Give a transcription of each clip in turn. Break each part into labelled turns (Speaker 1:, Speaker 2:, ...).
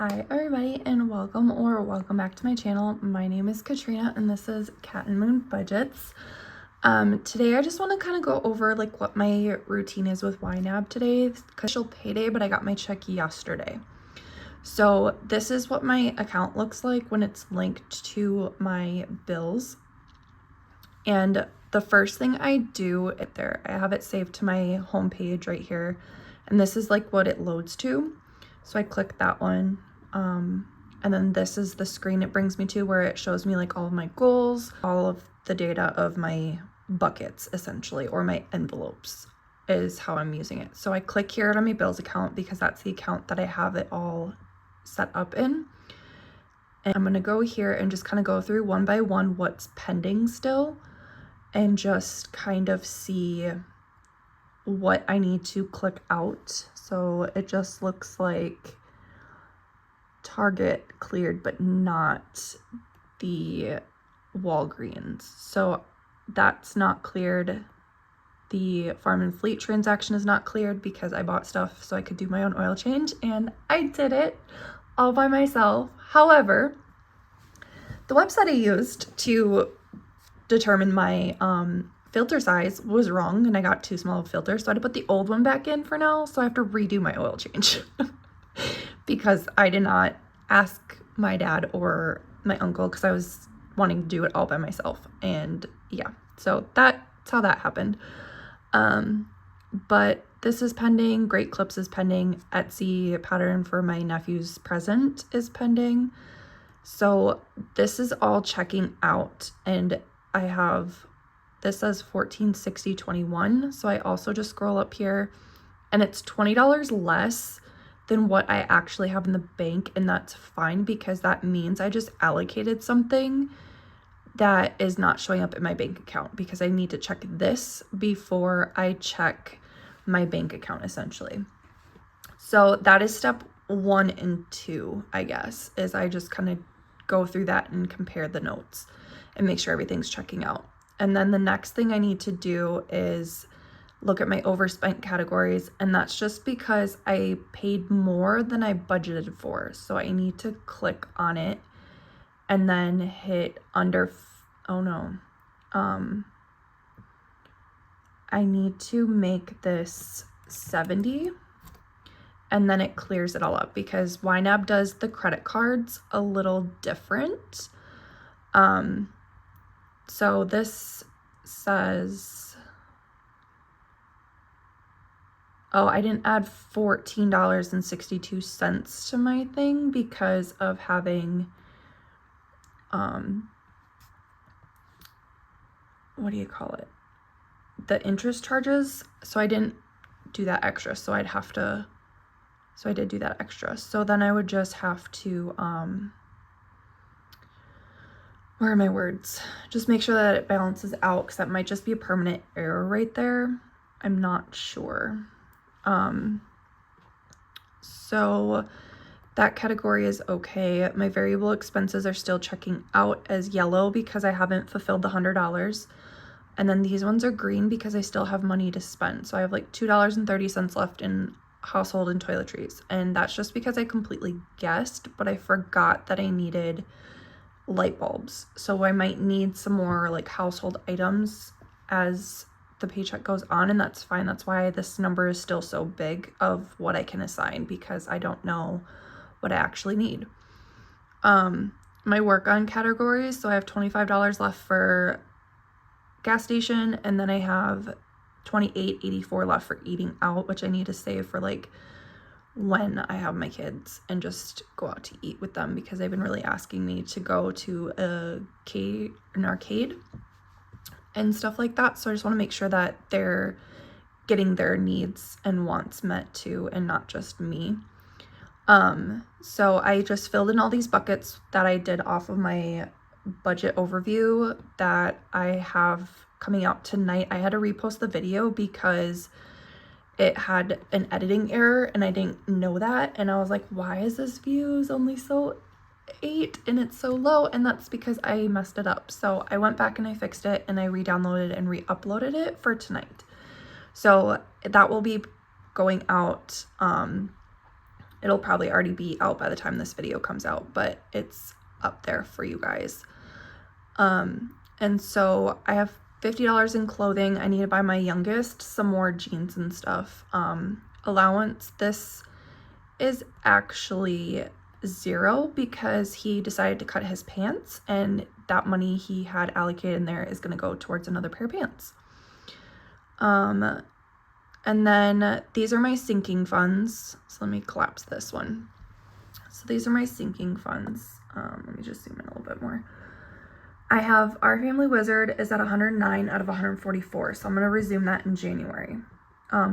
Speaker 1: Hi everybody and welcome back to my channel. My name is Katrina and this is Cat and Moon Budgets. Today I just want to kind of go over like what my routine is with YNAB today because it's payday, but I got my check yesterday. So this is what my account looks like when it's linked to my bills. And the first thing I do I have it saved to my home page right here, and this is like what it loads to. So I click that one. And then this is the screen it brings me to where it shows me like all of my goals, all of the data of my buckets essentially, or my envelopes is how I'm using it. So I click here on my bills account because that's the account that I have it all set up in. And I'm gonna go here and just kind of go through one by one what's pending still and just kind of see what I need to click out. So it just looks like Target cleared, but not the Walgreens. So that's not cleared. The Farm and Fleet transaction is not cleared because I bought stuff so I could do my own oil change, and I did it all by myself. However, the website I used to determine my filter size was wrong, and I got too small of a filter, so I had to put the old one back in for now. So I have to redo my oil change because I did not ask my dad or my uncle because I was wanting to do it all by myself. And yeah, so that's how that happened. But this is pending. Great Clips is pending. Etsy pattern for my nephew's present is pending. So this is all checking out, and I have, this says 1460.21. So I also just scroll up here and it's $20 less than what I actually have in the bank, and that's fine because that means I just allocated something that is not showing up in my bank account because I need to check this before I check my bank account essentially. So that is step 1 and 2, I guess, is I just kind of go through that and compare the notes and make sure everything's checking out. And then the next thing I need to do is look at my overspent categories, and that's just because I paid more than I budgeted for. So I need to click on it and then hit under, I need to make this 70, and then it clears it all up because YNAB does the credit cards a little different. So this says, oh, I didn't add $14.62 to my thing because of having, what do you call it? The interest charges. So I didn't do that extra. So I'd have to, so I did do that extra. So then I would just have to, where are my words? Just make sure that it balances out because that might just be a permanent error right there. I'm not sure. So that category is okay. My variable expenses are still checking out as yellow because I haven't fulfilled the $100. And then these ones are green because I still have money to spend. So I have like $2.30 left in household and toiletries. And that's just because I completely guessed, but I forgot that I needed light bulbs. So I might need some more like household items as the paycheck goes on, and that's fine. That's why this number is still so big of what I can assign because I don't know what I actually need. My work on categories, so I have $25 left for gas station, and then I have $28.84 left for eating out, which I need to save for like when I have my kids and just go out to eat with them because they've been really asking me to go to an arcade and stuff like that. So I just want to make sure that they're getting their needs and wants met too, and not just me. So I just filled in all these buckets that I did off of my budget overview that I have coming out tonight. I had to repost the video because it had an editing error and I didn't know that. And I was like, why is this views only so 8 and it's so low? And that's because I messed it up. So I went back and I fixed it and I re-downloaded and re-uploaded it for tonight. So that will be going out It'll probably already be out by the time this video comes out, but it's up there for you guys. And so I have $50 in clothing. I need to buy my youngest some more jeans and stuff. Allowance, this is actually 0 because he decided to cut his pants, and that money he had allocated in there is going to go towards another pair of pants. And then these are my sinking funds. So let me collapse this one. So these are my sinking funds. Let me just zoom in a little bit more. I have Our Family Wizard is at 109 out of 144, so I'm going to resume that in January.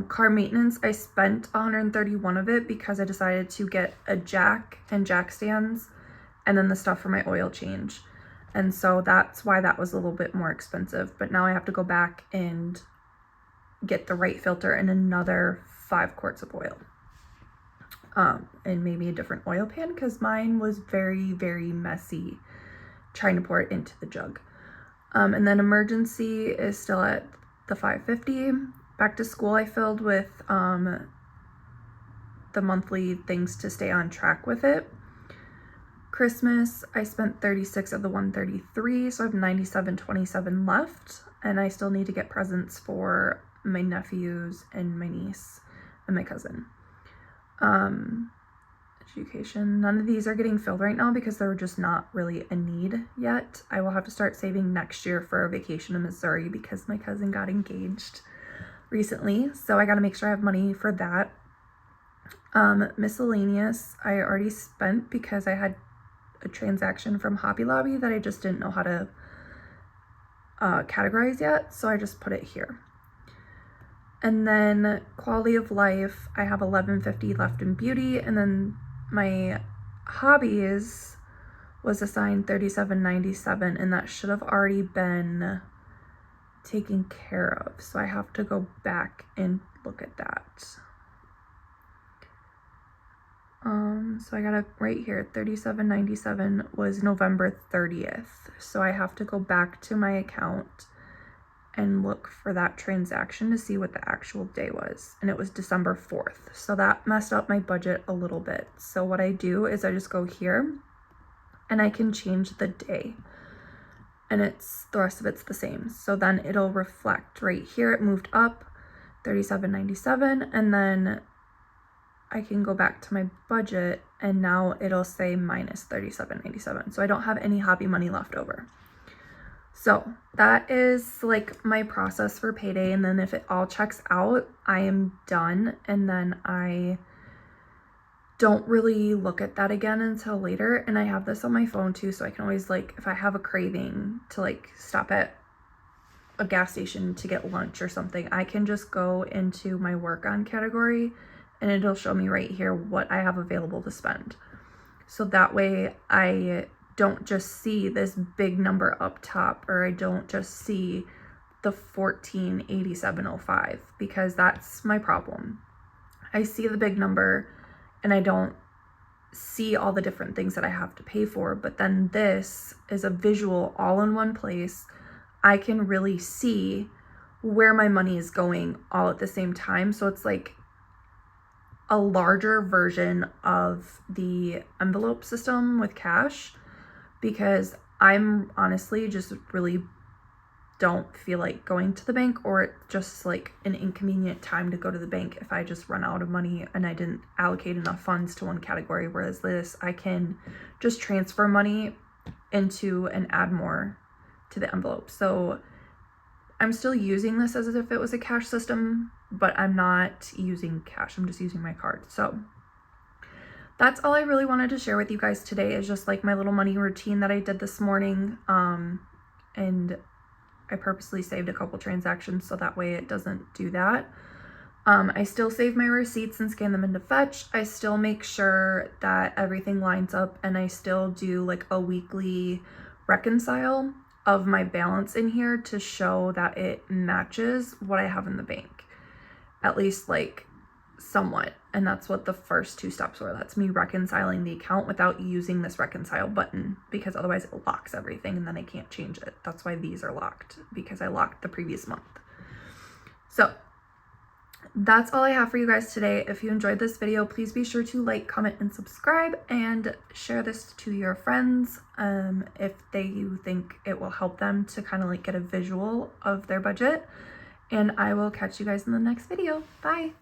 Speaker 1: Car maintenance, I spent 131 of it because I decided to get a jack and jack stands and then the stuff for my oil change. And so that's why that was a little bit more expensive. But now I have to go back and get the right filter and another 5 quarts of oil. And maybe a different oil pan because mine was very, very messy trying to pour it into the jug. And then emergency is still at the 550. Back to school I filled with the monthly things to stay on track with it. Christmas I spent 36 of the 133, so I have 97.27 left, and I still need to get presents for my nephews and my niece and my cousin. Education, none of these are getting filled right now because they're just not really a need yet. I will have to start saving next year for a vacation in Missouri because my cousin got engaged recently, so I got to make sure I have money for that. Miscellaneous I already spent because I had a transaction from Hobby Lobby that I just didn't know how to categorize yet, so I just put it here. And then quality of life, I have $11.50 left in beauty, and then my hobbies was assigned $37.97, and that should have already been taken care of. So I have to go back and look at that. So I got it right here. $37.97 was November 30th. So I have to go back to my account and look for that transaction to see what the actual day was. And it was December 4th. So that messed up my budget a little bit. So what I do is I just go here and I can change the day. And the rest of it's the same. So then it'll reflect right here. It moved up $37.97, and then I can go back to my budget and now it'll say minus $37.97. So I don't have any hobby money left over. So that is like my process for payday, and then if it all checks out, I am done, and then I don't really look at that again until later. And I have this on my phone too, so I can always, like, if I have a craving to like stop at a gas station to get lunch or something, I can just go into my work on category and it'll show me right here what I have available to spend. So that way I don't just see this big number up top, or I don't just see the $14.8705, because that's my problem. I see the big number and I don't see all the different things that I have to pay for, but then this is a visual all in one place. I can really see where my money is going all at the same time. So it's like a larger version of the envelope system with cash, because I'm honestly just really don't feel like going to the bank, or it's just like an inconvenient time to go to the bank if I just run out of money and I didn't allocate enough funds to one category. Whereas this, I can just transfer money into and add more to the envelope. So I'm still using this as if it was a cash system, but I'm not using cash. I'm just using my card. So that's all I really wanted to share with you guys today, is just like my little money routine that I did this morning. And I purposely saved a couple transactions so that way it doesn't do that. I still save my receipts and scan them into Fetch. I still make sure that everything lines up, and I still do like a weekly reconcile of my balance in here to show that it matches what I have in the bank, at least like somewhat. And that's what the first 2 steps were. That's me reconciling the account without using this reconcile button, because otherwise it locks everything and then I can't change it. That's why these are locked, because I locked the previous month. So that's all I have for you guys today. If you enjoyed this video, please be sure to like, comment, and subscribe, and share this to your friends if you think it will help them to kind of like get a visual of their budget. And I will catch you guys in the next video. Bye.